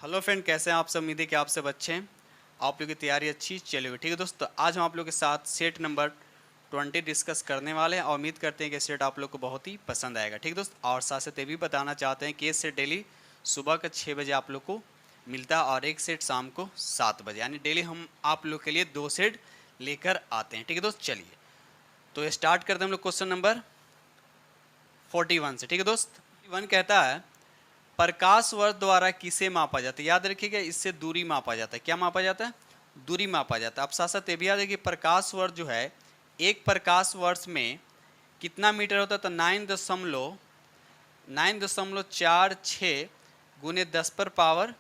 Hello friend, कैसे हैं आप सब। उम्मीद है कि आप सब अच्छे हैं, आप लोगों की तैयारी अच्छी चली हुई। ठीक है दोस्तों, आज हम आप लोगों के साथ सेट नंबर 20 डिस्कस करने वाले हैं और उम्मीद करते हैं कि सेट आप लोग को बहुत ही पसंद आएगा। ठीक है दोस्त, और साथ साथ ये भी बताना चाहते हैं कि ये सेट डेली सुबह का 6 बजे आप लोग को मिलता है और एक सेट शाम को 7 बजे, यानी डेली हम आप लोग के लिए 2 सेट लेकर आते हैं। ठीक है दोस्त, चलिए तो स्टार्ट करते हैं हम लोग क्वेश्चन नंबर 41 से। ठीक है दोस्त, 41 कहता है प्रकाश वर्ष द्वारा किसे मापा जाता है। याद रखिएगा, इससे दूरी मापा जाता है। क्या मापा जाता है? दूरी मापा जाता है। अब साथ साथ ये भी याद है कि प्रकाश वर्ष जो है, एक प्रकाश वर्ष में कितना मीटर होता है, तो 9.46 गुने 10 पर पावर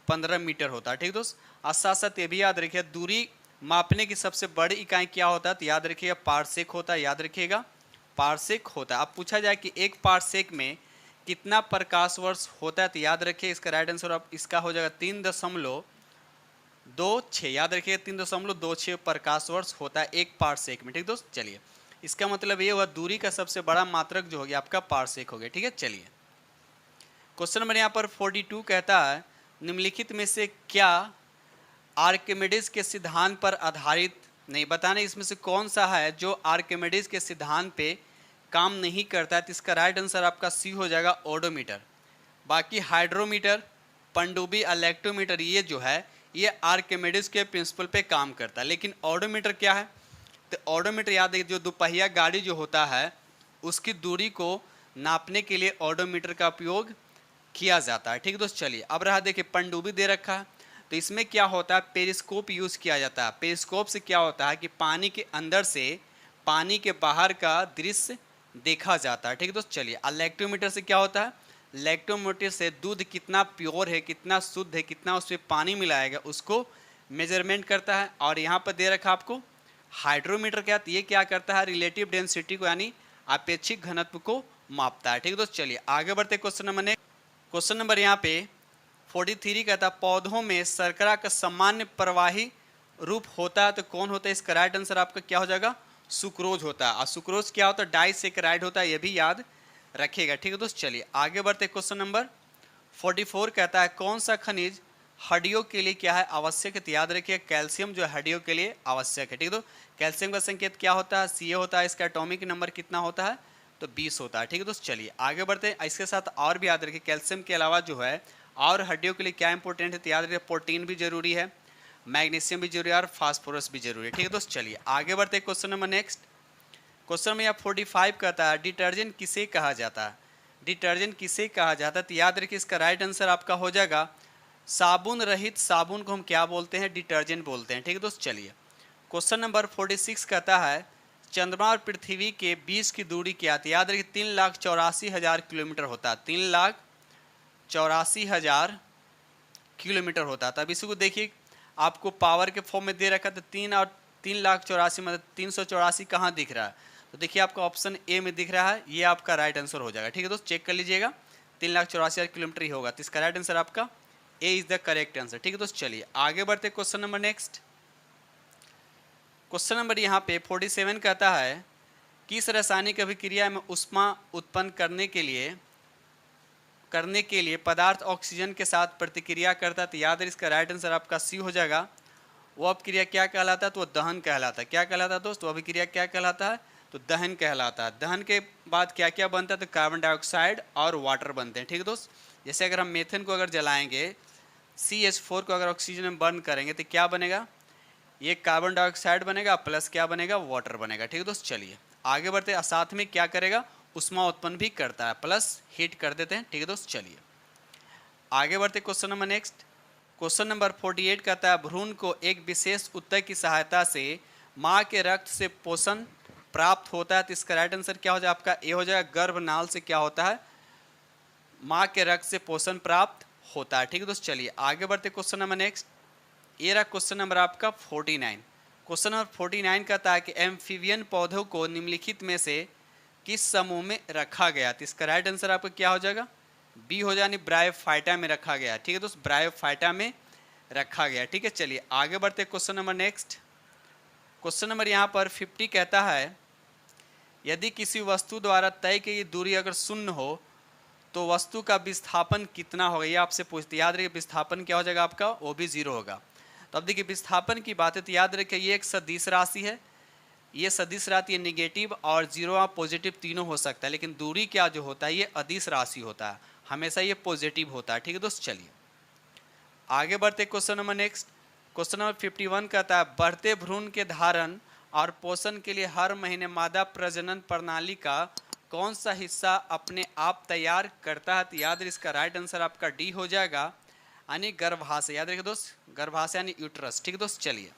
15 मीटर होता है। ठीक दोस्त, और साथ साथ ये भी याद रखिए दूरी मापने की सबसे बड़ी इकाई क्या होता है, तो याद रखिएगा पारसेक होता है। याद रखिएगा पारसेक होता है। अब पूछा जाए कि एक पारसेक में कितना प्रकाश वर्ष होता है, तो याद रखिए इसका राइट आंसर अब इसका हो जाएगा 3.26। याद रखिए 3.26 प्रकाश वर्ष होता है एक पारसेक में। ठीक दोस्त, चलिए इसका मतलब ये हुआ दूरी का सबसे बड़ा मात्रक जो हो गया आपका पारसेक हो गया। ठीक है, चलिए क्वेश्चन नंबर यहाँ पर 42 कहता है निम्नलिखित में से क्या आर्किमिडीज के सिद्धांत पर आधारित नहीं, बताना इसमें से कौन सा है जो आर्किमिडीज के सिद्धांत पे काम नहीं करता है। तो इसका राइट आंसर आपका सी हो जाएगा ओडोमीटर। बाकी हाइड्रोमीटर, पनडुब्बी, इलेक्ट्रोमीटर ये जो है ये आर्किमिडीज के प्रिंसिपल पे काम करता है। लेकिन ओडोमीटर क्या है, तो ओडोमीटर याद है जो दोपहिया गाड़ी जो होता है उसकी दूरी को नापने के लिए ओडोमीटर का उपयोग किया जाता है। ठीक है दोस्त, चलिए अब रहा देखिए पनडुब्बी दे रखा है, तो इसमें क्या होता है पेरिस्कोप यूज़ किया जाता है। पेरिस्कोप से क्या होता है कि पानी के अंदर से पानी के बाहर का दृश्य देखा जाता है। ठीक है दोस्त, चलिए इलेक्ट्रोमीटर से क्या होता है, इलेक्ट्रोमीटर से दूध कितना प्योर है, कितना शुद्ध है, कितना उसमें पानी मिलाएगा उसको मेजरमेंट करता है। और यहाँ पर दे रखा आपको हाइड्रोमीटर क्या, ये क्या करता है रिलेटिव डेंसिटी को यानी अपेक्षिक घनत्व को मापता है। ठीक है दोस्त, चलिए आगे बढ़ते question number next. Question number यहाँ पे 43 कहता है पौधों में शर्करा का सामान्य प्रवाही रूप होता है, तो कौन होता है। इसका राइट आंसर आपका क्या हो जाएगा सुक्रोज होता है। और सुक्रोज क्या होता है डाइसेकेराइड होता है, ये भी याद रखिएगा। ठीक है दोस्त, चलिए आगे बढ़ते क्वेश्चन नंबर 44 कहता है कौन सा खनिज हड्डियों के लिए क्या है आवश्यक है। तो याद रखिए कैल्शियम जो हड्डियों के लिए आवश्यक है। ठीक है, तो कैल्शियम का संकेत क्या होता है Ca होता है। इसका एटॉमिक नंबर कितना होता है, तो 20 होता है। ठीक है दोस्त, चलिए आगे बढ़ते हैं। इसके साथ और भी याद रखिए कैल्शियम के अलावा जो है और हड्डियों के लिए क्या इंपॉर्टेंट है, तो याद रखिए प्रोटीन भी जरूरी है, मैग्नीशियम भी जरूरी है और फास्फोरस भी जरूरी है। ठीक है दोस्त, चलिए आगे बढ़ते हैं क्वेश्चन नंबर नेक्स्ट। क्वेश्चन में 45 कहता है डिटर्जेंट किसे कहा जाता है। डिटर्जेंट किसे कहा जाता है, तो याद रखिए इसका राइट आंसर आपका हो जाएगा साबुन रहित साबुन को हम क्या बोलते हैं, डिटर्जेंट बोलते हैं। ठीक है दोस्त, चलिए क्वेश्चन नंबर 46 कहता है चंद्रमा और पृथ्वी के बीच की दूरी क्या थी। याद रखिए 3,84,000 किलोमीटर होता है, 3,84,000 किलोमीटर होता है। अब इसको देखिए आपको पावर के फॉर्म में दे रखा था 3,84,000 मतलब 384 कहाँ दिख रहा है, तो देखिए आपका ऑप्शन ए में दिख रहा है, ये आपका राइट आंसर हो जाएगा। ठीक है दोस्त, चेक कर लीजिएगा 3,84,000 किलोमीटर ही होगा, तो इसका राइट आंसर आपका ए इज द करेक्ट आंसर। ठीक है दोस्त, चलिए आगे बढ़ते question number next. Question number यहाँ पे 47 कहता है किस रासायनिक अभिक्रिया में ऊष्मा उत्पन्न करने के लिए पदार्थ ऑक्सीजन के साथ प्रतिक्रिया करता है। तो याद है इसका राइट आंसर आपका सी हो जाएगा। वो अभिक्रिया क्या कहलाता है, तो वो दहन कहलाता है। क्या कहलाता है दोस्त, वो अभिक्रिया क्या कहलाता है, तो दहन कहलाता है। दहन के बाद क्या क्या बनता है, तो कार्बन डाइऑक्साइड और वाटर बनते हैं। ठीक है दोस्त, जैसे अगर हम मेथेन को अगर जलाएंगे CH4 को अगर ऑक्सीजन में बर्न करेंगे तो क्या बनेगा, ये कार्बन डाइऑक्साइड बनेगा प्लस क्या बनेगा वाटर बनेगा। ठीक है दोस्त, चलिए आगे बढ़ते हैं। साथ में क्या करेगा ऊष्मा उत्पन्न भी करता है, प्लस हीट कर देते हैं। ठीक है दोस्त, चलिए आगे बढ़ते question number next. Question number 48 कहता है भ्रूण को एक विशेष उत्तक की सहायता से माँ के रक्त से पोषण प्राप्त होता है। तो इसका राइट आंसर क्या हो जाएगा आपका ए हो जाएगा गर्भनाल से क्या होता है माँ के रक्त से पोषण प्राप्त होता है। ठीक है दोस्त, चलिए आगे बढ़ते क्वेश्चन नंबर नेक्स्ट। ये रहा क्वेश्चन नंबर आपका 49। क्वेश्चन नंबर 49 कहता है कि एम्फीबियन पौधों को निम्नलिखित में से किस समूह में रखा गया। तो इसका राइट आंसर आपका क्या हो जाएगा बी हो जाए ब्रायोफाइटा में रखा गया। ठीक है दोस्त, ब्रायोफाइटा में रखा गया। ठीक है, चलिए आगे बढ़ते question number next. Question number यहाँ पर 50 कहता है यदि किसी वस्तु द्वारा तय की दूरी अगर शून्य हो तो वस्तु का विस्थापन कितना होगा, ये आपसे पूछते। याद रखिए विस्थापन क्या हो जाएगा आपका, वो भी 0 होगा। तो अब देखिए विस्थापन की बात है तो याद रखिए ये एक सदिश राशि है, ये सदिश राशि नेगेटिव और 0 और पॉजिटिव तीनों हो सकता है, लेकिन दूरी क्या जो होता है ये अदिश राशि होता है, हमेशा ये पॉजिटिव होता है। ठीक है दोस्त, चलिए आगे बढ़ते question number next. Question number 51 कहता है बढ़ते भ्रूण के धारण और पोषण के लिए हर महीने मादा प्रजनन प्रणाली का कौन सा हिस्सा अपने आप तैयार करता है। तो याद इसका राइट आंसर आपका डी हो जाएगा, यानी गर्भाशय। याद रखिए दोस्त, गर्भाशय यानी यूट्रस। ठीक है दोस्त, चलिए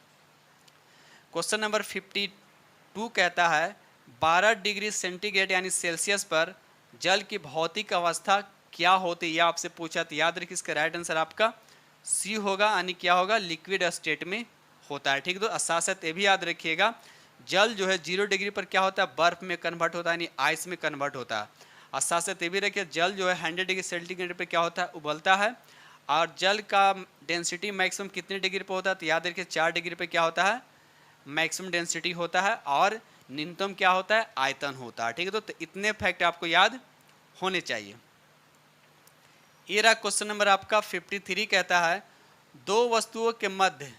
क्वेश्चन नंबर 52 कहता है 12 डिग्री सेंटीग्रेड यानी सेल्सियस पर जल की भौतिक अवस्था क्या होती है, यह आपसे पूछा। तो याद रखिए इसका राइट आंसर आपका सी होगा, यानी क्या होगा, लिक्विड स्टेट में होता है। ठीक है, तो साथ साथ ये भी याद रखिएगा जल जो है 0 डिग्री पर क्या होता है, बर्फ में कन्वर्ट होता है, यानी आइस में कन्वर्ट होता है। और साथ साथ ये भी रखिए जल जो है 100 डिग्री सेंटीग्रेड पर क्या होता है, उबलता है। और जल का डेंसिटी मैक्सिमम कितने डिग्री पर होता है, तो याद रखिए 4 डिग्री पर क्या होता है, मैक्सिमम डेंसिटी होता है। और न्यूनतम क्या होता है, आयतन होता है। ठीक है, तो इतने फैक्ट आपको याद होने चाहिए। ये रहा क्वेश्चन नंबर आपका 53 कहता है दो वस्तुओं के मध्य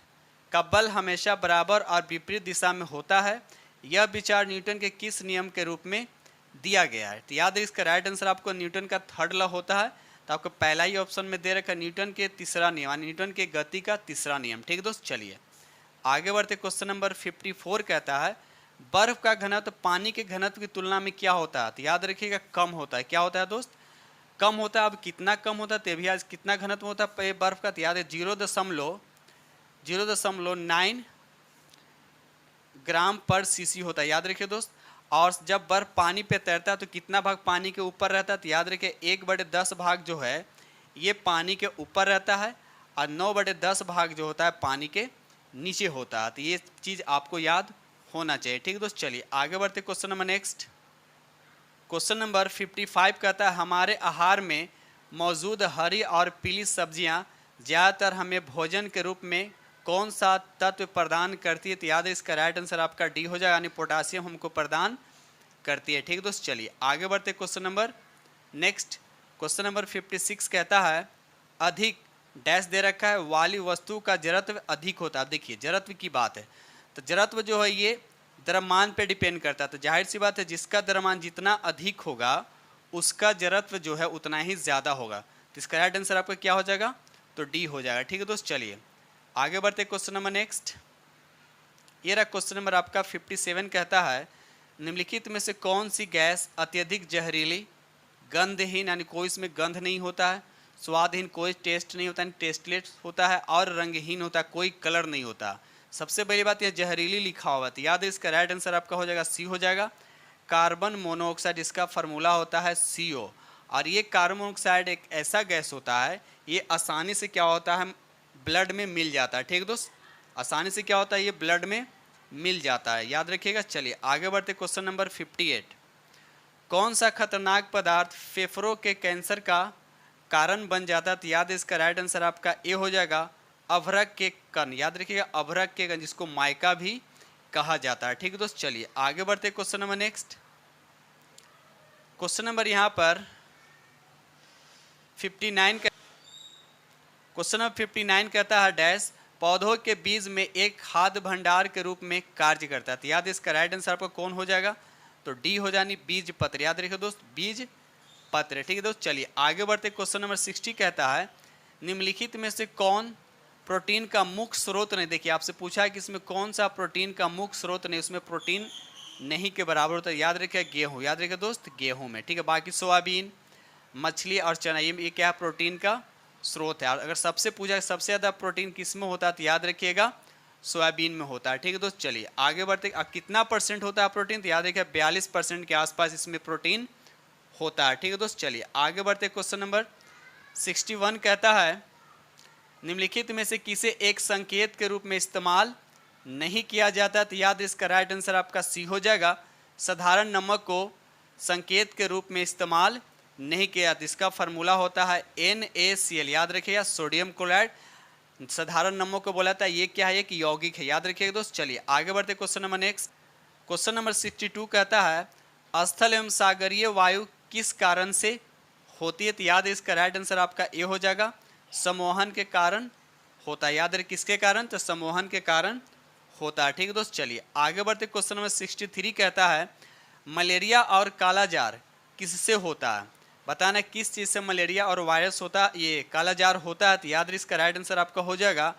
का बल हमेशा बराबर और विपरीत दिशा में होता है, यह विचार न्यूटन के किस नियम के रूप में दिया गया है। तो याद है इसका राइट आंसर आपको न्यूटन का थर्ड लॉ होता है। तो आपको पहला ही ऑप्शन में दे रखा न्यूटन के तीसरा नियम, यानी न्यूटन के गति का तीसरा नियम। ठीक है दोस्त, चलिए आगे बढ़ते। क्वेश्चन नंबर 54 कहता है बर्फ का घनत्व पानी के घनत्व की तुलना में क्या होता है। तो याद रखिएगा कम होता है। क्या होता है दोस्त, कम होता है। अब कितना कम होता है, तेभी आज कितना घनत्व होता है बर्फ का, तो याद है 0.9 ग्राम पर सीसी होता है। याद रखिए दोस्त। और जब बर्फ पानी पे तैरता है तो कितना भाग पानी के ऊपर रहता है, तो याद रखिए 1/10 भाग जो है ये पानी के ऊपर रहता है और 9/10 भाग जो होता है पानी के नीचे होता है। तो ये चीज़ आपको याद होना चाहिए। ठीक है दोस्त, चलिए आगे बढ़ते question number next. Question number 55 कहता है हमारे आहार में मौजूद हरी और पीली सब्जियां ज़्यादातर हमें भोजन के रूप में कौन सा तत्व प्रदान करती है। तो याद है इसका राइट आंसर आपका डी हो जाएगा, यानी पोटासियम हमको प्रदान करती है। ठीक है दोस्त, चलिए आगे बढ़ते question number next. Question number 56 कहता है अधिक डैश दे रखा है वाली वस्तु का जड़त्व अधिक होता है। देखिए जड़त्व की बात है, तो जड़त्व जो है ये द्रव्यमान पे डिपेंड करता है। तो जाहिर सी बात है जिसका द्रव्यमान जितना अधिक होगा उसका जड़त्व जो है उतना ही ज़्यादा होगा। तो इसका राइट आंसर आपका क्या हो जाएगा, तो डी हो जाएगा। ठीक है दोस्त, चलिए आगे बढ़ते क्वेश्चन नंबर नेक्स्ट। ये रहा क्वेश्चन नंबर आपका 57 कहता है निम्नलिखित में से कौन सी गैस अत्यधिक जहरीली, गंधहीन यानी कोई इसमें गंध नहीं होता है, स्वादहीन कोई टेस्ट नहीं होता है, टेस्टलेस होता है, और रंगहीन होता है, कोई कलर नहीं होता। सबसे पहली बात यह जहरीली लिखा हुआ है, याद है इसका राइट आंसर आपका हो जाएगा सी हो जाएगा, कार्बन मोनोऑक्साइड, इसका फार्मूला होता है CO। और ये कार्बन मोनोऑक्साइड एक ऐसा गैस होता है ये आसानी से क्या होता है ब्लड में मिल जाता है। ठीक है दोस्त, आसानी से क्या होता है ये ब्लड में मिल जाता है, याद रखिएगा। चलिए आगे बढ़ते क्वेश्चन नंबर 58। कौन सा खतरनाक पदार्थ फेफड़ों के कैंसर का कारण बन जाता है। तो याद है इसका राइट आंसर आपका ए हो जाएगा, अभ्रक के कण। याद रखिएगा अभ्रक के कण, जिसको माइका भी कहा जाता है। ठीक है दोस्त, चलिए आगे बढ़ते question number next. Question number यहाँ पर 59 का क्वेश्चन नंबर 59 कहता है डैश पौधों के बीज में एक खाद्य भंडार के रूप में कार्य करता है। तो याद है इसका राइट आंसर आपका कौन हो जाएगा, तो डी हो जानी बीज पत्र। याद रखिए दोस्त बीज पत्र। ठीक है दोस्त, चलिए आगे बढ़ते क्वेश्चन नंबर 60 कहता है निम्नलिखित में से कौन प्रोटीन का मुख्य स्रोत नहीं। देखिए आपसे पूछा है कि इसमें कौन सा प्रोटीन का मुख्य स्रोत नहीं, उसमें प्रोटीन नहीं के बराबर होता है। याद रखिए गेहूँ, याद रखिए दोस्त गेहूँ में। ठीक है, बाकी सोयाबीन, मछली और चना ये क्या है प्रोटीन का स्रोत है। अगर सबसे पूछा सबसे ज़्यादा प्रोटीन किस में होता है तो याद रखिएगा सोयाबीन में होता है। ठीक है दोस्त, चलिए आगे बढ़ते। कितना परसेंट होता है प्रोटीन, तो याद रखिए 42% के आसपास इसमें प्रोटीन होता है। ठीक है दोस्त, चलिए आगे बढ़ते। क्वेश्चन नंबर 61 कहता है निम्नलिखित में से किसे एक संकेत के रूप में इस्तेमाल नहीं किया जाता। तो याद इसका राइट आंसर आपका सी हो जाएगा, साधारण नमक को संकेत के रूप में इस्तेमाल नहीं किया जाता। इसका फार्मूला होता है NaCl। याद रखिएगा सोडियम क्लोराइड साधारण नमक को बोला था, ये क्या है एक यौगिक है। याद रखिएगा दोस्त, चलिए आगे बढ़ते question number next. Question number 62 कहता है स्थल एवं सागरीय वायु किस कारण से होती है, तो याद है इसका राइट आंसर आपका ए हो जाएगा, सम्मोहन के कारण होता है। याद रहे किसके कारण, तो सम्मोहन के कारण होता है। ठीक है दोस्त, चलिए आगे बढ़ते। क्वेश्चन नंबर 63 कहता है मलेरिया और कालाजार किससे होता है, बताना किस चीज़ से मलेरिया और वायरस होता है, ये कालाजार होता है। तो याद रहे इसका राइट आंसर आपका हो जाएगा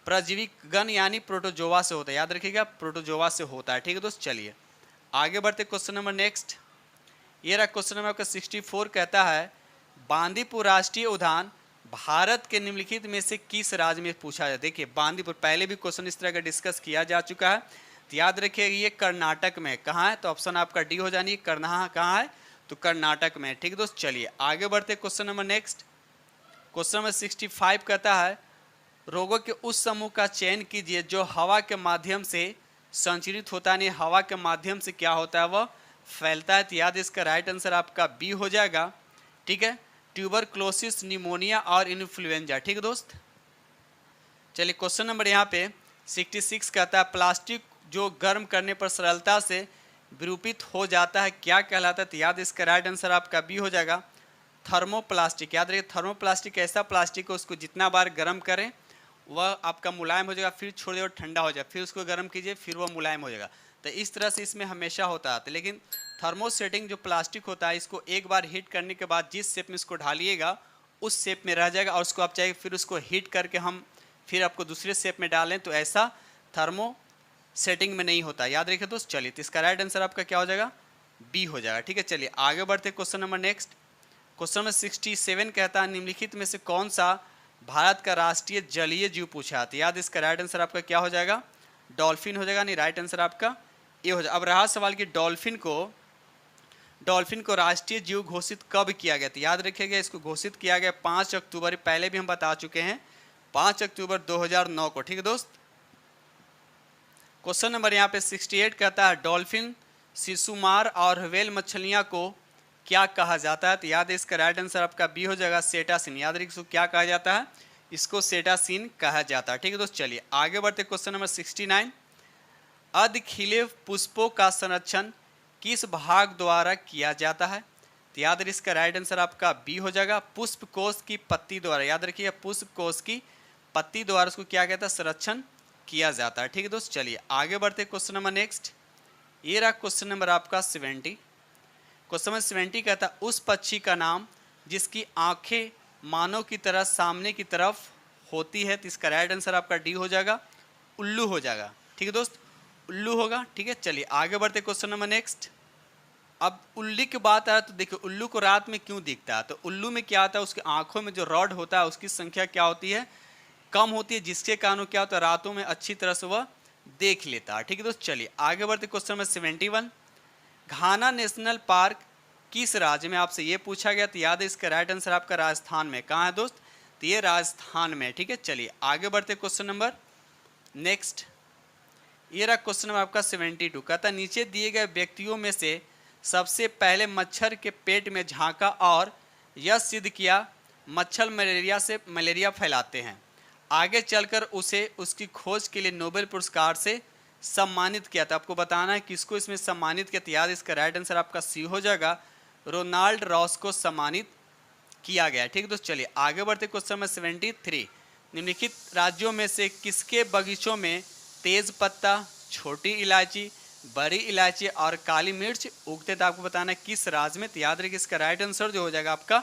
परजीवी गण यानी प्रोटोजोआ से होता है। याद रखिएगा प्रोटोजोआ से होता है। ठीक है दोस्त, चलिए आगे बढ़ते। क्वेश्चन नंबर नेक्स्ट, ये रहा क्वेश्चन नंबर आपका 64 कहता है बांदीपुर राष्ट्रीय उद्यान भारत के निम्नलिखित में से किस राज्य में पूछा जाए। देखिए बांदीपुर पहले भी क्वेश्चन इस तरह का डिस्कस किया जा चुका है, तो याद रखिए ये कर्नाटक में कहाँ है, तो ऑप्शन आपका डी हो जानी, करना कहाँ है, तो कर्नाटक में। ठीक है दोस्त, चलिए आगे बढ़ते। Question number next, question number 65 कहता है रोगों के उस समूह का चयन कीजिए जो हवा के माध्यम से संचरित होता है, यानी हवा के माध्यम से क्या होता है, वह फैलता है। तो याद इसका राइट आंसर आपका बी हो जाएगा। ठीक है, ट्यूबरक्लोसिस, निमोनिया और इन्फ्लुएंजा। ठीक है दोस्त, चलिए क्वेश्चन नंबर यहाँ पे 66 कहता है प्लास्टिक जो गर्म करने पर सरलता से विरूपित हो जाता है क्या कहलाता है। तो याद इसका राइट आंसर आपका बी हो जाएगा, थर्मोप्लास्टिक। याद रखिए थर्मोप्लास्टिक ऐसा प्लास्टिक है उसको जितना बार गर्म करें वह आपका मुलायम हो जाएगा, फिर छोड़ देगा ठंडा हो जाएगा, फिर उसको गर्म कीजिए फिर वह मुलायम हो जाएगा। तो इस तरह से इसमें हमेशा होता है। लेकिन थर्मोसेटिंग जो प्लास्टिक होता है इसको एक बार हीट करने के बाद जिस शेप में इसको ढालिएगा उस शेप में रह जाएगा, और उसको आप चाहे फिर उसको हीट करके हम फिर आपको दूसरे शेप में डालें तो ऐसा थर्मो सेटिंग में नहीं होता। याद रखिए दोस्त, चलिए तो इसका राइट आंसर आपका क्या हो जाएगा, बी हो जाएगा। ठीक है, चलिए आगे बढ़ते। Question number next, question number 67 कहता है निम्नलिखित में से कौन सा भारत का राष्ट्रीय जलीय जीव पूछा है। तो याद इसका राइट आंसर आपका क्या हो जाएगा, डॉल्फिन हो जाएगा। नहीं, राइट आंसर आपका ए हो जाएगा। अब रहा सवाल कि डॉल्फिन को राष्ट्रीय जीव घोषित कब किया गया। तो याद रखिएगा इसको घोषित किया गया 5 अक्टूबर, पहले भी हम बता चुके हैं, 5 अक्टूबर 2009 को। ठीक है दोस्त, क्वेश्चन नंबर यहाँ पे 68 कहता है डॉल्फिन, शिशुमार और व्हेल मछलियाँ को क्या कहा जाता है। तो याद है इसका राइट आंसर आपका बी हो जाएगा, सेटासिन। याद रखिए इसको क्या कहा जाता है, इसको सेटासिन कहा जाता है। ठीक है दोस्त, चलिए आगे बढ़ते। क्वेश्चन नंबर 69, अर्ध खिले पुष्पों का संरक्षण किस भाग द्वारा किया जाता है। तो याद रखिए इसका राइट आंसर आपका बी हो जाएगा, पुष्प कोश की पत्ती द्वारा। याद रखिए पुष्प कोश की पत्ती द्वारा उसको क्या कहता है, संरक्षण किया जाता है। ठीक है दोस्त, चलिए आगे बढ़ते। क्वेश्चन नंबर नेक्स्ट, ये रहा क्वेश्चन नंबर आपका 70। क्वेश्चन नंबर 70 कहता है उस पक्षी का नाम जिसकी आंखें मानव की तरह सामने की तरफ होती है। तो इसका राइट आंसर आपका डी हो जाएगा, उल्लू हो जाएगा। ठीक है दोस्त, उल्लू होगा। ठीक है, चलिए आगे बढ़ते। क्वेश्चन नंबर नेक्स्ट, अब उल्लू की बात आए तो देखिए उल्लू को रात में क्यों दिखता है। तो उल्लू में क्या होता है, उसकी आंखों में जो रॉड होता है उसकी संख्या क्या होती है, कम होती है, जिसके कारण क्या होता है रातों में अच्छी तरह से वह देख लेता है। ठीक है दोस्त, चलिए आगे बढ़ते। क्वेश्चन नंबर 71, घाना नेशनल पार्क किस राज्य में, आपसे ये पूछा गया। तो याद है इसका राइट आंसर आपका राजस्थान में। कहाँ है दोस्त, तो ये राजस्थान में। ठीक है, चलिए आगे बढ़ते। क्वेश्चन नंबर नेक्स्ट, ये रहा क्वेश्चन नंबर आपका 72 कहता है नीचे दिए गए व्यक्तियों में से सबसे पहले मच्छर के पेट में झांका और यह सिद्ध किया मच्छर मलेरिया फैलाते हैं, आगे चलकर उसे उसकी खोज के लिए नोबेल पुरस्कार से सम्मानित किया था। आपको बताना है किसको इसमें सम्मानित किया। तो याद इसका राइट आंसर आपका सी हो जाएगा, रोनाल्ड रॉस को सम्मानित किया गया। ठीक है दोस्त, चलिए आगे बढ़ते। क्वेश्चन नंबर 73, निम्नलिखित राज्यों में से किसके बगीचों में तेज पत्ता, छोटी इलायची, बड़ी इलायची और काली मिर्च उगते थे। आपको बताना है किस राज्य में। तो याद रखिए इसका राइट आंसर जो हो जाएगा आपका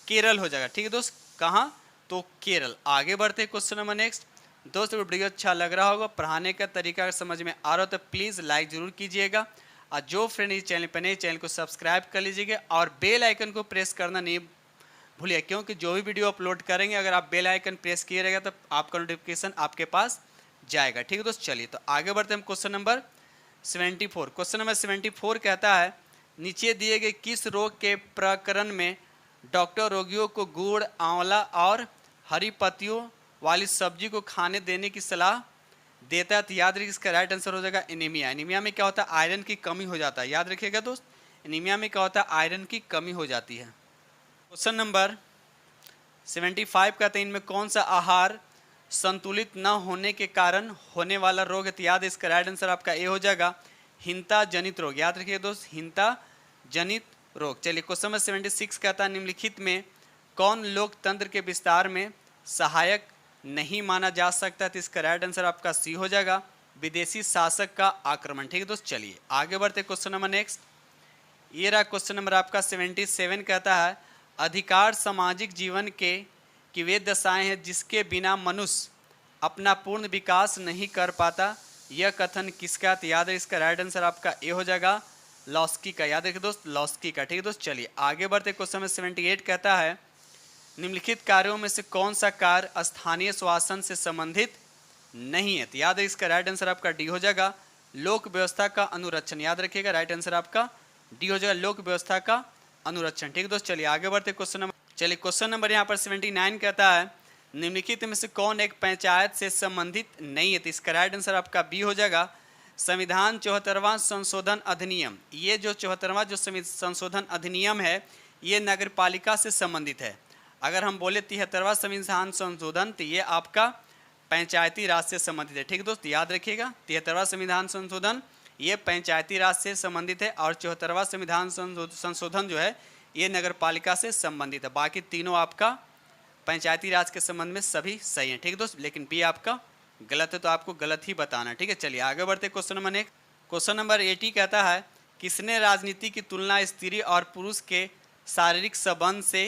केरल हो जाएगा। ठीक है दोस्त, कहाँ, तो केरल। आगे बढ़ते क्वेश्चन नंबर नेक्स्ट। दोस्तों वीडियो अच्छा लग रहा होगा, पढ़ाने का तरीका समझ में आ रहा हो तो प्लीज़ लाइक जरूर कीजिएगा, और जो फ्रेंड इस चैनल पर नए चैनल को सब्सक्राइब कर लीजिएगा और बेल आइकन को प्रेस करना नहीं भूलिए, क्योंकि जो भी वीडियो अपलोड करेंगे अगर आप बेल आइकन प्रेस किए रहेगा तो आपका नोटिफिकेशन आपके पास जाएगा। ठीक है दोस्त, चलिए तो आगे बढ़ते हम क्वेश्चन नंबर 74। क्वेश्चन नंबर 74 कहता है नीचे दिए गए किस रोग के प्रकरण में डॉक्टर रोगियों को गुड़, आंवला और हरी पत्तियों वाली सब्जी को खाने देने की सलाह देता है। तो याद रखिए इसका राइट आंसर हो जाएगा एनीमिया। एनीमिया में क्या होता है, आयरन की कमी हो जाता है। याद रखिएगा दोस्त, एनीमिया में क्या होता है, आयरन की कमी हो जाती है। क्वेश्चन नंबर 75 कहते हैं इनमें कौन सा आहार संतुलित न होने के कारण होने वाला रोग है। तो याद है इसका राइट आंसर आपका ए हो जाएगा, हिंता जनित रोग। याद रखिए दोस्त, हिंता जनित रोक। चलिए क्वेश्चन नंबर 76 कहता है निम्नलिखित में कौन लोकतंत्र के विस्तार में सहायक नहीं माना जा सकता। तो इसका राइट आंसर आपका सी हो जाएगा, विदेशी शासक का आक्रमण। ठीक है दोस्त, चलिए आगे बढ़ते क्वेश्चन नंबर नेक्स्ट। ये रहा क्वेश्चन नंबर आपका 77 कहता है अधिकार सामाजिक जीवन के की वे दशाएं हैं जिसके बिना मनुष्य अपना पूर्ण विकास नहीं कर पाता। यह कथन किसका। तो याद है इसका राइट आंसर आपका ए हो जाएगा, लॉस्की का। याद रखिए दोस्त, लॉस्की का। ठीक है दोस्त, चलिए आगे बढ़ते क्वेश्चन नंबर 78 कहता है निम्नलिखित कार्यों में से कौन सा कार्य स्थानीय शासन से संबंधित नहीं है। तो याद है इसका राइट आंसर आपका डी हो जाएगा, लोक व्यवस्था का अनुरक्षण। याद रखिएगा राइट आंसर आपका डी हो जाएगा, लोक व्यवस्था का अनुरक्षण। ठीक है दोस्त, चलिए आगे बढ़ते क्वेश्चन नंबर। चलिए क्वेश्चन नंबर यहाँ पर 79 कहता है निम्नलिखित में से कौन एक पंचायत से संबंधित नहीं है। तो इसका राइट आंसर आपका बी हो जाएगा, संविधान 74वां संशोधन अधिनियम। ये जो 74वां जो संशोधन अधिनियम है ये नगरपालिका से संबंधित है। अगर हम बोले 73वां संविधान संशोधन तो ये आपका पंचायती राज से संबंधित है। ठीक है दोस्त, याद रखिएगा 73वां संविधान संशोधन ये पंचायती राज से संबंधित है और 74वां संविधान संशोधन जो है ये नगरपालिका से संबंधित है। बाकी तीनों आपका पंचायती राज के संबंध में सभी सही हैं। ठीक है दोस्त, लेकिन बी आपका गलत है तो आपको गलत ही बताना। ठीक है, चलिए आगे बढ़ते question number next. Question number 80 कहता है किसने राजनीति की तुलना स्त्री और पुरुष के शारीरिक संबंध से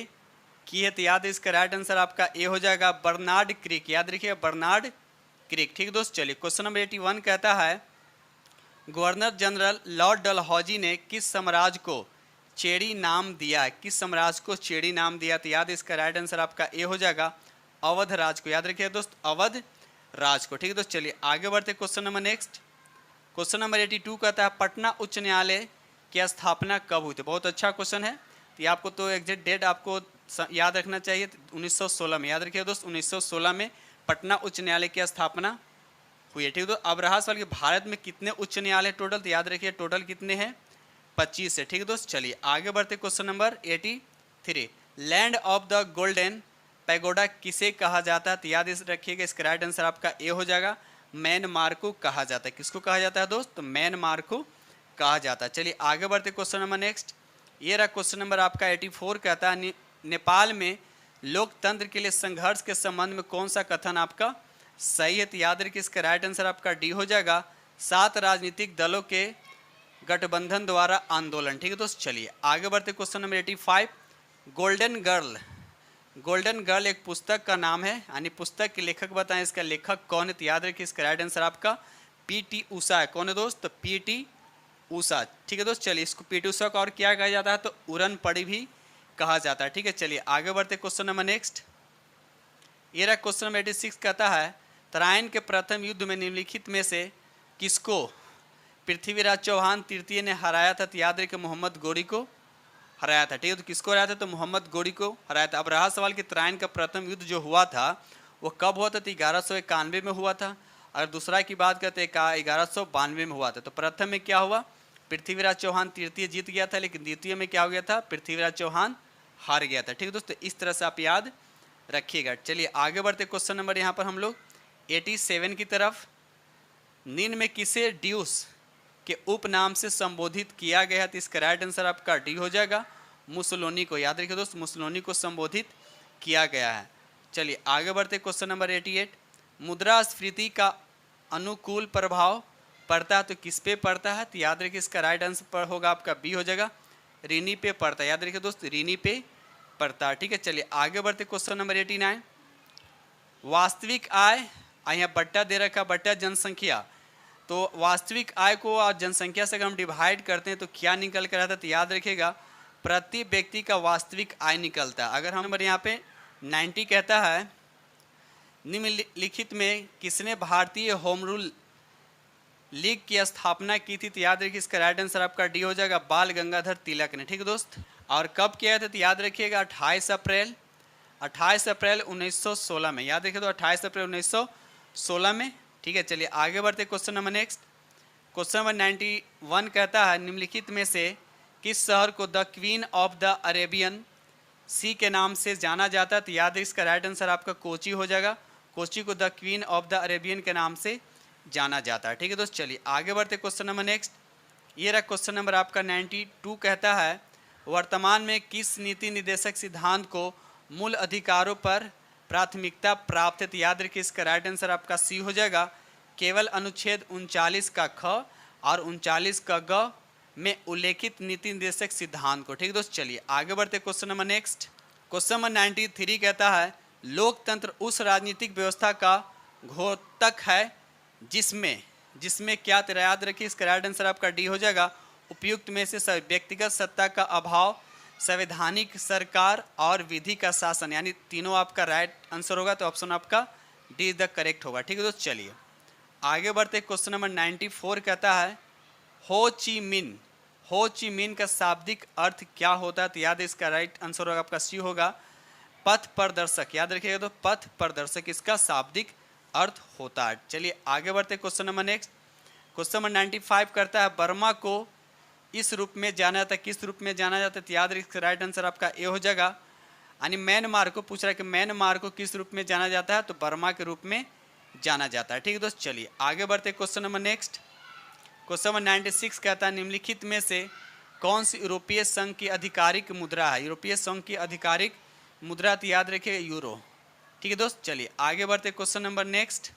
की है। तो याद है इसका राइट आंसर आपका ए हो जाएगा, बर्नार्ड क्रिक। याद रखिए बर्नार्ड क्रिक। ठीक दोस्त, चलिए क्वेश्चन नंबर 81 कहता है गवर्नर जनरल लॉर्ड डलहौजी ने किस साम्राज्य को चेड़ी नाम दिया है। किस साम्राज्य को चेड़ी नाम दिया। तो याद है इसका राइट आंसर आपका ए हो जाएगा, अवध राज को। याद रखिए दोस्त, अवध राज को। ठीक है दोस्त, चलिए आगे बढ़ते question number next. Question number 82 कहता है पटना उच्च न्यायालय की स्थापना कब हुई थी। बहुत अच्छा क्वेश्चन है, तो आपको तो एग्जैक्ट डेट आपको याद रखना चाहिए। 1916 में। याद रखिए दोस्त 1916 में पटना उच्च न्यायालय की स्थापना हुई है। ठीक है, तो अब रहा सवाल कि भारत में कितने उच्च न्यायालय टोटल। तो याद रखिए टोटल कितने हैं, 25 है। ठीक है दोस्त, चलिए आगे बढ़ते question number 83 land of the golden pagoda किसे कहा जाता है। तो याद रखिएगा इसका राइट आंसर आपका ए हो जाएगा, म्यांमार को कहा जाता है। किसको कहा जाता है दोस्त, तो म्यांमार को कहा जाता है। चलिए आगे बढ़ते क्वेश्चन नंबर नेक्स्ट। ये रहा क्वेश्चन नंबर आपका 84 कहता है नेपाल में लोकतंत्र के लिए संघर्ष के संबंध में कौन सा कथन आपका सही है। तो याद रखिए इसका राइट आंसर आपका डी हो जाएगा, 7 राजनीतिक दलों के गठबंधन द्वारा आंदोलन। ठीक है दोस्त, चलिए आगे बढ़ते question number 85 golden girl. Golden girl एक पुस्तक का नाम है, यानी पुस्तक के लेखक बताएं इसका लेखक कौन है। तो याद रखिए इसका राइट आंसर आपका पीटी उषा है। कौन है दोस्त, तो पीटी उषा। ठीक है दोस्त, चलिए इसको पीटी उषा का और क्या कहा जाता है, तो उड़न पड़ी भी कहा जाता है। ठीक है, चलिए आगे बढ़ते क्वेश्चन नंबर नेक्स्ट। ये रहा क्वेश्चन नंबर 86 कहता है तराइन के प्रथम युद्ध में निम्नलिखित में से किसको पृथ्वीराज चौहान तृतीय ने हराया था। तो याद रखिए मोहम्मद गोरी को हराया था। ठीक है, तो किसको हराया था, तो मोहम्मद गोरी को हराया था। अब रहा सवाल कि तराइन का प्रथम युद्ध जो हुआ था वो कब हुआ था। तो 1191 में हुआ था। अगर दूसरा की बात करते 1192 में हुआ था। तो प्रथम में क्या हुआ, पृथ्वीराज चौहान तृतीय जीत गया था, लेकिन द्वितीय में क्या हो गया था, पृथ्वीराज चौहान हार गया था। ठीक है दोस्तों, इस तरह से आप याद रखिएगा। चलिए आगे बढ़ते क्वेश्चन नंबर यहाँ पर हम लोग 87 की तरफ। निम्न में किसे ड्यूस के उपनाम से संबोधित किया गया। तो इसका राइट आंसर आपका डी हो जाएगा, मुसोलिनी को। याद रखिए दोस्त मुसोलिनी को संबोधित किया गया है। चलिए आगे बढ़ते क्वेश्चन नंबर 88 मुद्रास्फीति का अनुकूल प्रभाव पड़ता है तो किस पे पड़ता है। तो याद रखिए इसका राइट आंसर पर होगा आपका बी हो जाएगा, ऋणी पे पड़ता है। याद रखिए दोस्त ऋणी पे पड़ता है। ठीक है, चलिए आगे बढ़ते क्वेश्चन नंबर 89 वास्तविक आय। यहाँ बट्टा दे रखा, बट्टा जनसंख्या। तो वास्तविक आय को आज जनसंख्या से अगर हम डिवाइड करते हैं तो क्या निकल कर आता है। तो याद रखिएगा प्रति व्यक्ति का वास्तविक आय निकलता है। अगर हम यहाँ पे 90 कहता है निम्नलिखित में किसने भारतीय होम रूल लीग की स्थापना की थी। तो याद रखिए इसका राइट आंसर आपका डी हो जाएगा, बाल गंगाधर तिलक ने। ठीक है दोस्त, और कब किया था। तो याद रखिएगा 28 अप्रैल 1916 में। याद रखिए तो 28 अप्रैल 1916 में। ठीक है, चलिए आगे बढ़ते question number next. Question number 91 कहता है निम्नलिखित में से किस शहर को the queen of the Arabian Sea के नाम से जाना जाता है। तो याद है इसका राइट आंसर आपका कोची हो जाएगा, कोची को the queen of the Arabian के नाम से जाना जाता है। ठीक है दोस्त, चलिए आगे बढ़ते क्वेश्चन नंबर नेक्स्ट। ये रहा क्वेश्चन नंबर आपका 92 कहता है वर्तमान में किस नीति निर्देशक सिद्धांत को मूल अधिकारों पर प्राथमिकता प्राप्त है? तो याद रखिए इसका राइट आंसर आपका सी हो जाएगा, केवल अनुच्छेद 39 का ख और 39 का ग में उल्लेखित नीति निर्देशक सिद्धांत को। ठीक दोस्त, चलिए आगे बढ़ते question number next. Question number 93 कहता है लोकतंत्र उस राजनीतिक व्यवस्था का घोतक है जिसमें क्या, तेरा याद रखिए इसका राइट आंसर आपका डी हो जाएगा, उपयुक्त में से व्यक्तिगत सत्ता का अभाव, संवैधानिक सरकार और विधि का शासन, यानी तीनों आपका राइट आंसर होगा, तो ऑप्शन आपका डी इज द करेक्ट होगा। ठीक है दोस्त, चलिए आगे बढ़ते। क्वेश्चन नंबर 94 कहता है हो ची मिन का शाब्दिक अर्थ क्या होता है? तो याद है इसका राइट आंसर होगा आपका सी होगा, पथ प्रदर्शक। याद रखिएगा, तो पथ प्रदर्शक इसका शाब्दिक अर्थ होता है। चलिए आगे बढ़ते question number next. Question number 95 करता है बर्मा को इस रूप में जाना जाता है, किस रूप में जाना जाता है? तो याद रखिए राइट आंसर आपका ए हो जाएगा, यानी म्यांमार को पूछ रहा है कि म्यांमार को किस रूप में जाना जाता है? तो बर्मा के रूप में जाना जाता है। ठीक है दोस्त, चलिए आगे बढ़ते question number next. Question number 96 कहता है निम्नलिखित में से कौन सी यूरोपीय संघ की आधिकारिक मुद्रा है? यूरोपीय संघ की आधिकारिक मुद्रा, तो याद रखिए यूरो। ठीक है दोस्त, चलिए आगे बढ़ते question number next.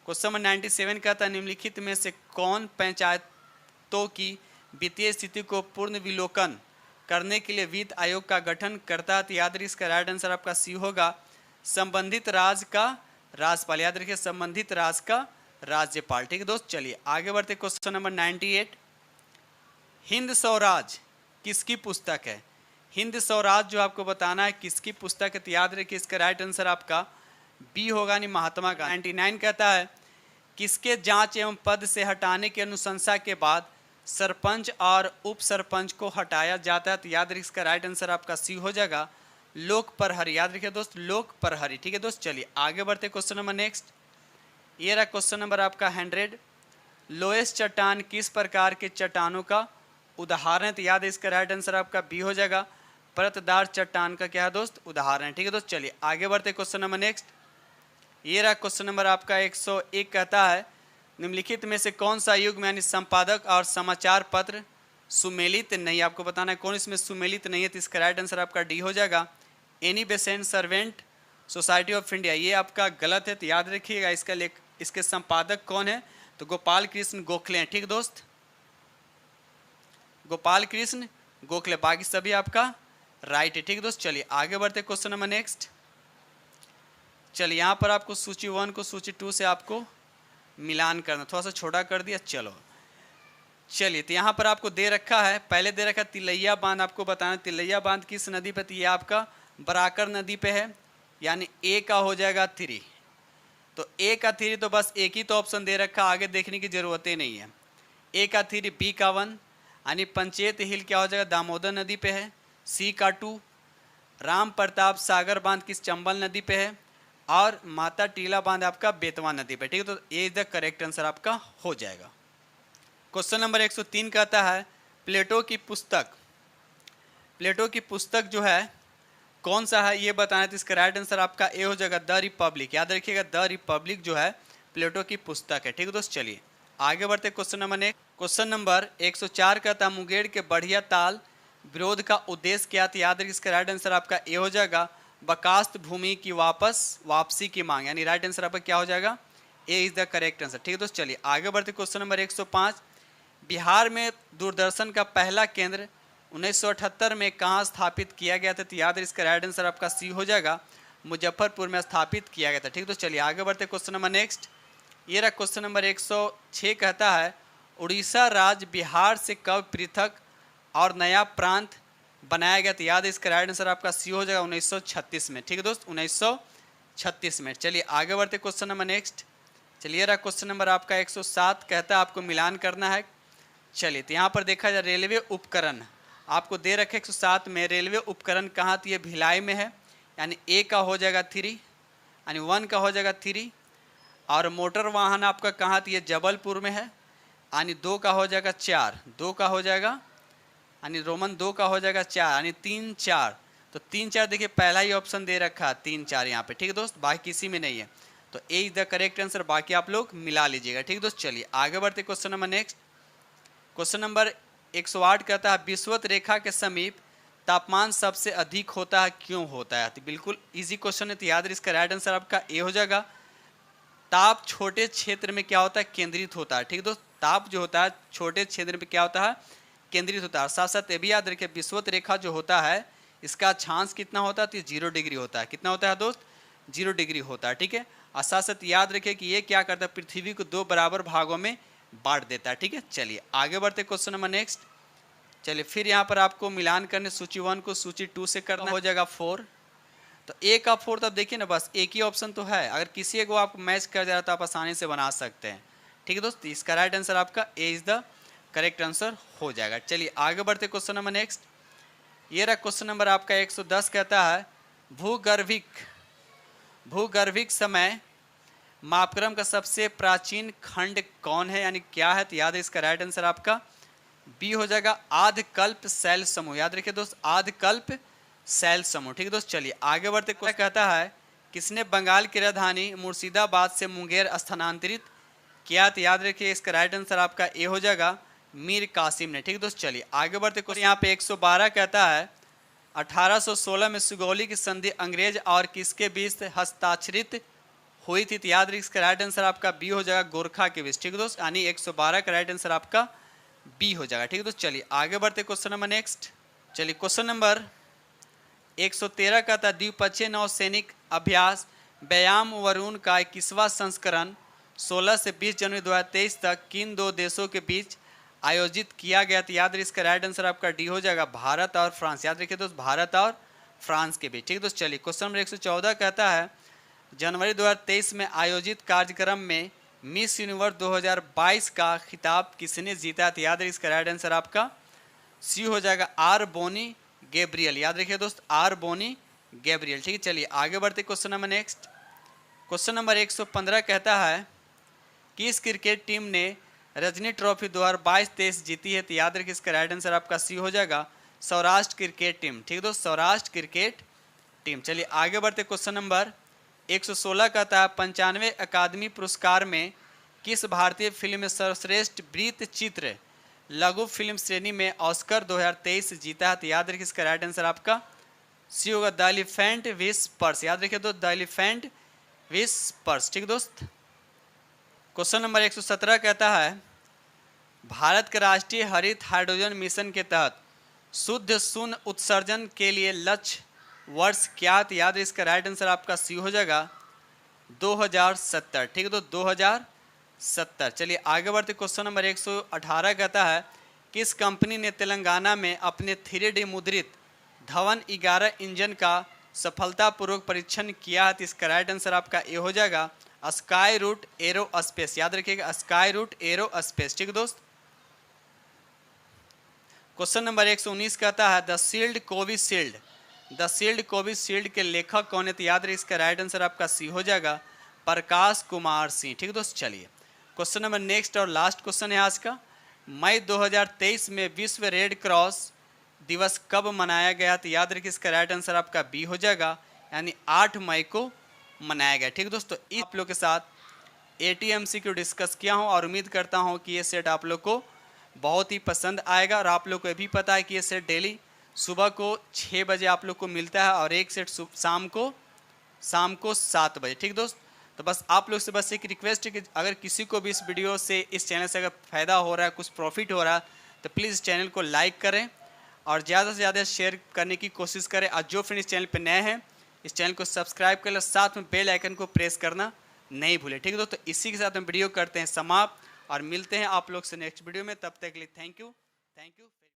Question number 97 कहता है निम्नलिखित में से कौन पंचायतों की वित्तीय स्थिति को पूर्ण विलोकन करने के लिए वित्त आयोग का गठन करता है? तो याद रखिए इसका राइट आंसर आपका सी होगा, संबंधित राज्य का राज्यपाल। याद रखिए संबंधित राज्य का राज्यपाल। ठीक है दोस्त, चलिए आगे बढ़ते क्वेश्चन नंबर 98। हिंद स्वराज किसकी पुस्तक है? हिंद स्वराज जो आपको बताना है किसकी पुस्तक है? तो याद रखिए इसका राइट आंसर आपका बी होगा, यानी महात्मा गांधी। 99 कहता है किसके जांच एवं पद से हटाने की अनुशंसा के बाद सरपंच और उप सरपंच को हटाया जाता है? तो याद रखिए इसका राइट आंसर आपका सी हो जाएगा, लोक प्रहरी। याद रखिए दोस्त, लोक प्रहरी। ठीक है दोस्त, चलिए आगे बढ़ते क्वेश्चन नंबर नेक्स्ट। ये रहा क्वेश्चन नंबर आपका 100। लोएस्ट चट्टान किस प्रकार के चट्टानों का उदाहरण है? तो याद है इसका राइट आंसर आपका बी हो जाएगा, परतदार चट्टान का क्या है दोस्त? उदाहरण है। ठीक है दोस्त, चलिए आगे बढ़ते क्वेश्चन नंबर नेक्स्ट। ये रहा क्वेश्चन नंबर आपका 101 कहता है निम्नलिखित में से कौन सा युग में यानी संपादक और समाचार पत्र सुमेलित नहीं? आपको बताना है कौन इसमें सुमेलित नहीं है, तो इसका राइट आंसर आपका डी हो जाएगा, Annie Besant servant society of India. ये आपका गलत है, तो याद रखिएगा इसके संपादक कौन है? तो गोपाल कृष्ण गोखले हैं। ठीक दोस्त, गोपाल कृष्ण गोखले, बाकी सभी आपका राइट है। ठीक दोस्त, चलिए आगे बढ़ते क्वेश्चन नंबर नेक्स्ट। चलिए यहाँ पर आपको सूची 1 को सूची 2 से आपको मिलान करना, थोड़ा सा छोटा कर दिया। चलो चलिए, तो यहाँ पर आपको दे रखा है, पहले दे रखा तिलैया बांध। आपको बताना तिलैया बांध किस नदी पे? तो ये आपका बराकर नदी पे है, यानी ए का हो जाएगा 3। तो ए का 3 तो बस एक ही तो ऑप्शन दे रखा, आगे देखने की जरूरत ही नहीं है। ए का 3, बी का 1, यानी पंचेत हिल क्या हो जाएगा? दामोदर नदी पे है। सी का 2, राम प्रताप सागर बांध किस? चंबल नदी पे है। और माता टीला बांध आपका बेतवा नदी पे। ठीक है, तो ये द करेक्ट आंसर आपका हो जाएगा। क्वेश्चन नंबर 103 कहता है प्लेटो की पुस्तक जो है कौन सा है ये बताना है? तो इसका राइट आंसर आपका ए हो जाएगा, द रिपब्लिक। याद रखिएगा द रिपब्लिक जो है प्लेटो की पुस्तक है। ठीक है दोस्त, चलिए आगे बढ़ते question number next. Question number 104 कहता है मुंगेर के बढ़िया ताल विरोध का उद्देश्य क्या? तो याद रखिए इसका राइट आंसर आपका ए हो जाएगा, बकास्त भूमि की वापसी की मांग, यानी राइट आंसर आपका क्या हो जाएगा? ए इज द करेक्ट आंसर। ठीक है दोस्त, चलिए आगे बढ़ते क्वेश्चन नंबर 105। बिहार में दूरदर्शन का पहला केंद्र 1978 में कहाँ स्थापित किया गया था? तो याद है इसका राइट आंसर आपका सी हो जाएगा, मुजफ्फरपुर में स्थापित किया गया था। ठीक है, तो चलिए आगे बढ़ते क्वेश्चन नंबर नेक्स्ट। ये रहा क्वेश्चन नंबर 106 कहता है उड़ीसा राज्य बिहार से कब पृथक और नया प्रांत बनाया गया? तो याद है इसका राइट आंसर आपका सी हो जाएगा, 1936 में। ठीक है दोस्त, 1936 में। चलिए आगे बढ़ते क्वेश्चन नंबर नेक्स्ट। चलिए रहा क्वेश्चन नंबर आपका 107 कहता है आपको मिलान करना है। चलिए, तो यहाँ पर देखा जाए रेलवे उपकरण आपको दे रखे 107 में। रेलवे उपकरण कहाँ? तो ये भिलाई में है, यानी ए का हो जाएगा 3, यानी 1 का हो जाएगा 3। और मोटर वाहन आपका कहाँ? तो ये जबलपुर में है, यानी 2 का हो जाएगा 4, 2 का हो जाएगा, यानी रोमन 2 का हो जाएगा 4, यानी 3 4। तो 3 4 देखिए पहला ही ऑप्शन दे रखा है 3 4 यहाँ पे। ठीक है दोस्त, बाकी किसी में नहीं है, तो ए इज द करेक्ट आंसर। बाकी आप लोग मिला लीजिएगा। ठीक है दोस्त, चलिए आगे बढ़ते question number next. Question number 108 कहता है विषुवत रेखा के समीप तापमान सबसे अधिक होता है, क्यों होता है? तो बिल्कुल इजी क्वेश्चन है, तो याद रखिए इसका राइट आंसर आपका ए हो जाएगा। ताप छोटे क्षेत्र में क्या होता है? केंद्रित होता है। ठीक है दोस्त, ताप जो होता है छोटे क्षेत्र में क्या होता है? केंद्रित होता है। साथ साथ ये भी याद रखिए विषुवत रेखा जो होता है इसका अक्षांश कितना होता है? तो 0 डिग्री होता है। कितना होता है दोस्त? 0 डिग्री होता है। ठीक है, और साथ साथ याद रखिए कि ये क्या करता है? पृथ्वी को 2 बराबर भागों में बांट देता है। ठीक है, चलिए आगे बढ़ते क्वेश्चन नंबर नेक्स्ट। चलिए फिर यहाँ पर आपको मिलान करने सूची 1 को सूची 2 से करना हो जाएगा 4। तो ए का 4 तब देखिए ना, बस एक ही ऑप्शन तो है, अगर किसी एक को आप मैच कर जाए तो आप आसानी से बना सकते हैं। ठीक है दोस्त, इसका राइट आंसर आपका ए इज द करेक्ट आंसर हो जाएगा। चलिए आगे बढ़ते क्वेश्चन नंबर नेक्स्ट। ये रहा क्वेश्चन नंबर आपका 110 कहता है भूगर्भिक समय मापक्रम का सबसे प्राचीन खंड कौन है, यानी क्या है? तो याद है इसका राइट आंसर आपका बी हो जाएगा आधकल्प शैल समूह। याद रखिए दोस्त आधकल्प शैल समूह। ठीक है दोस्त, चलिए आगे बढ़ते क्वेश्चन कहता है किसने बंगाल की राजधानी मुर्शिदाबाद से मुंगेर स्थानांतरित किया? तो याद रखिए इसका राइट आंसर आपका ए हो जाएगा मीर कासिम ने। ठीक है दोस्त, चलिए आगे बढ़ते क्वेश्चन यहाँ पे 112 कहता है 1816 में सुगौली की संधि अंग्रेज और किसके बीच हस्ताक्षरित हुई थी? तो याद रखिए इसका राइट आंसर आपका बी हो जाएगा गोरखा के बीच। ठीक है दोस्त, यानी 112 का राइट आंसर आपका बी हो जाएगा। ठीक है दोस्त, चलिए आगे बढ़ते क्वेश्चन नंबर नेक्स्ट। चलिए क्वेश्चन नंबर 113 का था द्विपक्षीय नौसैनिक अभ्यास व्यायाम वरुण का 21वां संस्करण 16 से 20 जनवरी 2023 तक किन 2 देशों के बीच आयोजित किया गया? तो याद रखिए इसका राइट आंसर आपका डी हो जाएगा भारत और फ्रांस। याद रखिए दोस्त भारत और फ्रांस के बीच। ठीक है दोस्त, चलिए क्वेश्चन नंबर 114 कहता है जनवरी 2023 में आयोजित कार्यक्रम में मिस यूनिवर्स 2022 का खिताब किसने जीता? तो याद रखिए इसका राइट आंसर आपका सी हो जाएगा आर बोनी गैब्रियल। याद रखिए दोस्त आर बोनी गैब्रियल। ठीक है, चलिए आगे बढ़ते question number next. Question number 115 कहता है किस क्रिकेट टीम ने रजनी ट्रॉफी 2022-23 जीती है? तो याद रखिए इसका राइट आंसर आपका सी हो जाएगा सौराष्ट्र क्रिकेट टीम। ठीक है दोस्त, सौराष्ट्र क्रिकेट टीम। चलिए आगे बढ़ते क्वेश्चन नंबर 116 कहता है 95 अकादमी पुरस्कार में किस भारतीय फिल्म में सर्वश्रेष्ठ वृत्त चित्र लघु फिल्म श्रेणी में ऑस्कर 2023 जीता है? तो याद रखिए इसका राइट आंसर आपका सी होगा द एलिफेंट विथ पर्स। याद रखिए दोस्त द एलिफेंट विथ पर्स। ठीक दोस्त, क्वेश्चन नंबर 117 कहता है भारत के राष्ट्रीय हरित हाइड्रोजन मिशन के तहत शुद्ध शून्य उत्सर्जन के लिए लक्ष्य वर्ष क्या? तो याद है इसका राइट आंसर आपका सी हो जाएगा 2070। ठीक है, तो 2070। चलिए आगे बढ़ते क्वेश्चन नंबर 118 कहता है किस कंपनी ने तेलंगाना में अपने 3D मुद्रित धवन 11 इंजन का सफलतापूर्वक परीक्षण किया है? तो इसका राइट आंसर आपका ए हो जाएगा स्काई रूट एरोस्पेस। याद रखिएगा स्काई रूट एरोस्पेस। ठीक है दोस्त, क्वेश्चन नंबर 119 कहता है द शील्ड कोविशील्ड के लेखक कौन है? तो याद रखिए इसका राइट आंसर आपका सी हो जाएगा प्रकाश कुमार सिंह। ठीक है दोस्त, चलिए क्वेश्चन नंबर नेक्स्ट और लास्ट क्वेश्चन है आज का। मई 2023 में विश्व रेड क्रॉस दिवस कब मनाया गया? तो याद रखिए इसका राइट आंसर आपका बी हो जाएगा, यानी 8 मई को मनाया गया। ठीक है दोस्तों, आप लोग के साथ ATMC को डिस्कस किया हूँ और उम्मीद करता हूँ कि ये सेट आप लोग को बहुत ही पसंद आएगा। और आप लोग को ये भी पता है कि ये सेट डेली सुबह को 6 बजे आप लोग को मिलता है और एक सेट शाम को 7 बजे। ठीक दोस्त, तो बस आप लोग से बस एक रिक्वेस्ट है कि अगर किसी को भी इस वीडियो से इस चैनल से अगर फ़ायदा हो रहा है, कुछ प्रॉफिट हो रहा है, तो प्लीज़ इस चैनल को लाइक करें और ज़्यादा से ज़्यादा शेयर करने की कोशिश करें। और जो फ्रेंड इस चैनल पर नए हैं इस चैनल को सब्सक्राइब कर लें, साथ में बेल आइकन को प्रेस करना नहीं भूलें। ठीक है दोस्तों, इसी के साथ हम वीडियो करते हैं समाप्त और मिलते हैं आप लोग से नेक्स्ट वीडियो में। तब तक के लिए थैंक यू।